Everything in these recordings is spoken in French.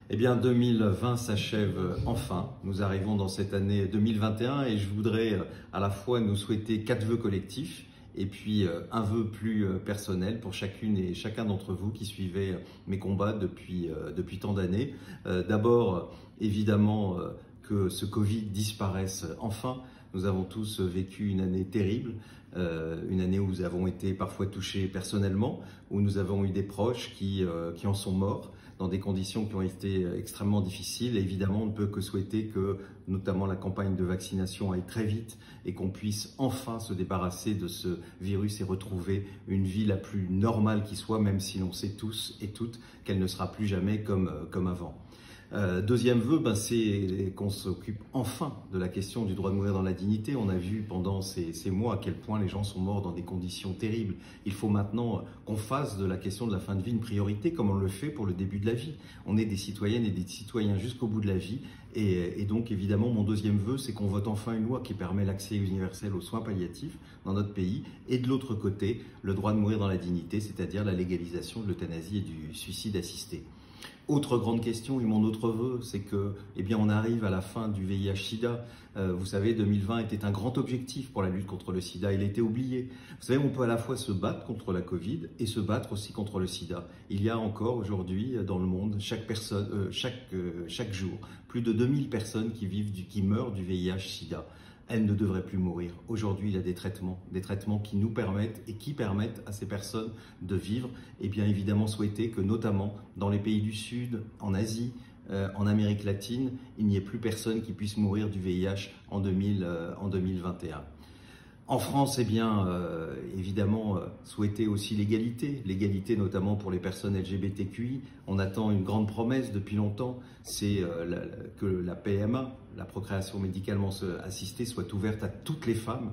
Eh bien, 2020 s'achève enfin. Nous arrivons dans cette année 2021 et je voudrais à la fois nous souhaiter 4 vœux collectifs et puis un vœu plus personnel pour chacune et chacun d'entre vous qui suivez mes combats depuis tant d'années. D'abord, évidemment, que ce Covid disparaisse enfin. Nous avons tous vécu une année terrible, une année où nous avons été parfois touchés personnellement, où nous avons eu des proches qui en sont morts dans des conditions qui ont été extrêmement difficiles. Et évidemment, on ne peut que souhaiter que, notamment, la campagne de vaccination aille très vite et qu'on puisse enfin se débarrasser de ce virus et retrouver une vie la plus normale qui soit, même si l'on sait tous et toutes qu'elle ne sera plus jamais comme avant. Deuxième vœu, c'est qu'on s'occupe enfin de la question du droit de mourir dans la dignité. On a vu pendant ces mois à quel point les gens sont morts dans des conditions terribles. Il faut maintenant qu'on fasse de la question de la fin de vie une priorité, comme on le fait pour le début de la vie. On est des citoyennes et des citoyens jusqu'au bout de la vie. Et donc, évidemment, mon deuxième vœu, c'est qu'on vote enfin une loi qui permet l'accès universel aux soins palliatifs dans notre pays. Et de l'autre côté, le droit de mourir dans la dignité, c'est-à-dire la légalisation de l'euthanasie et du suicide assisté. Autre grande question et mon autre vœu, c'est que, on arrive à la fin du VIH/SIDA. Vous savez, 2020 était un grand objectif pour la lutte contre le SIDA. Il était oublié. Vous savez, on peut à la fois se battre contre la Covid et se battre aussi contre le SIDA. Il y a encore aujourd'hui dans le monde, chaque jour, plus de 2000 personnes qui meurent du VIH/SIDA. Elles ne devraient plus mourir. Aujourd'hui, il y a des traitements qui nous permettent et qui permettent à ces personnes de vivre. Et bien évidemment souhaiter que notamment dans les pays du Sud, en Asie, en Amérique latine, il n'y ait plus personne qui puisse mourir du VIH en 2021. En France, évidemment, souhaiter aussi l'égalité notamment pour les personnes LGBTQI. On attend une grande promesse depuis longtemps, c'est que la PMA, la procréation médicalement assistée, soit ouverte à toutes les femmes.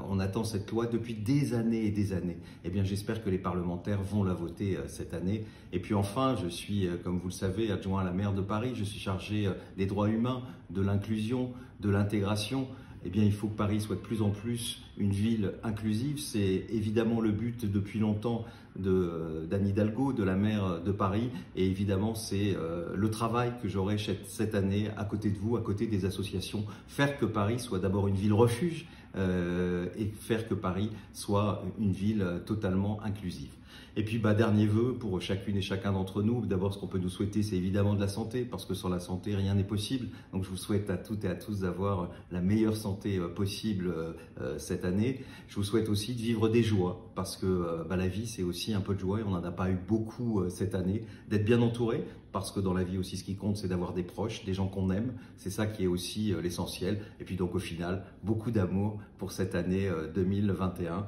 On attend cette loi depuis des années et des années. J'espère que les parlementaires vont la voter cette année. Et puis enfin, je suis, comme vous le savez, adjoint à la maire de Paris. Je suis chargé des droits humains, de l'inclusion, de l'intégration. Il faut que Paris soit de plus en plus une ville inclusive. C'est évidemment le but depuis longtemps d'Anne Hidalgo, de la maire de Paris. Et évidemment, c'est le travail que j'aurai cette année à côté de vous, à côté des associations. Faire que Paris soit d'abord une ville refuge et faire que Paris soit une ville totalement inclusive. Et puis, dernier vœu pour chacune et chacun d'entre nous. D'abord, ce qu'on peut nous souhaiter, c'est évidemment de la santé, parce que sans la santé, rien n'est possible. Donc, je vous souhaite à toutes et à tous d'avoir la meilleure santé possible cette année. Je vous souhaite aussi de vivre des joies, parce que la vie, c'est aussi un peu de joie, et on n'en a pas eu beaucoup cette année. D'être bien entouré, parce que dans la vie aussi, ce qui compte, c'est d'avoir des proches, des gens qu'on aime. C'est ça qui est aussi l'essentiel. Et puis donc, au final, beaucoup d'amour pour cette année 2021.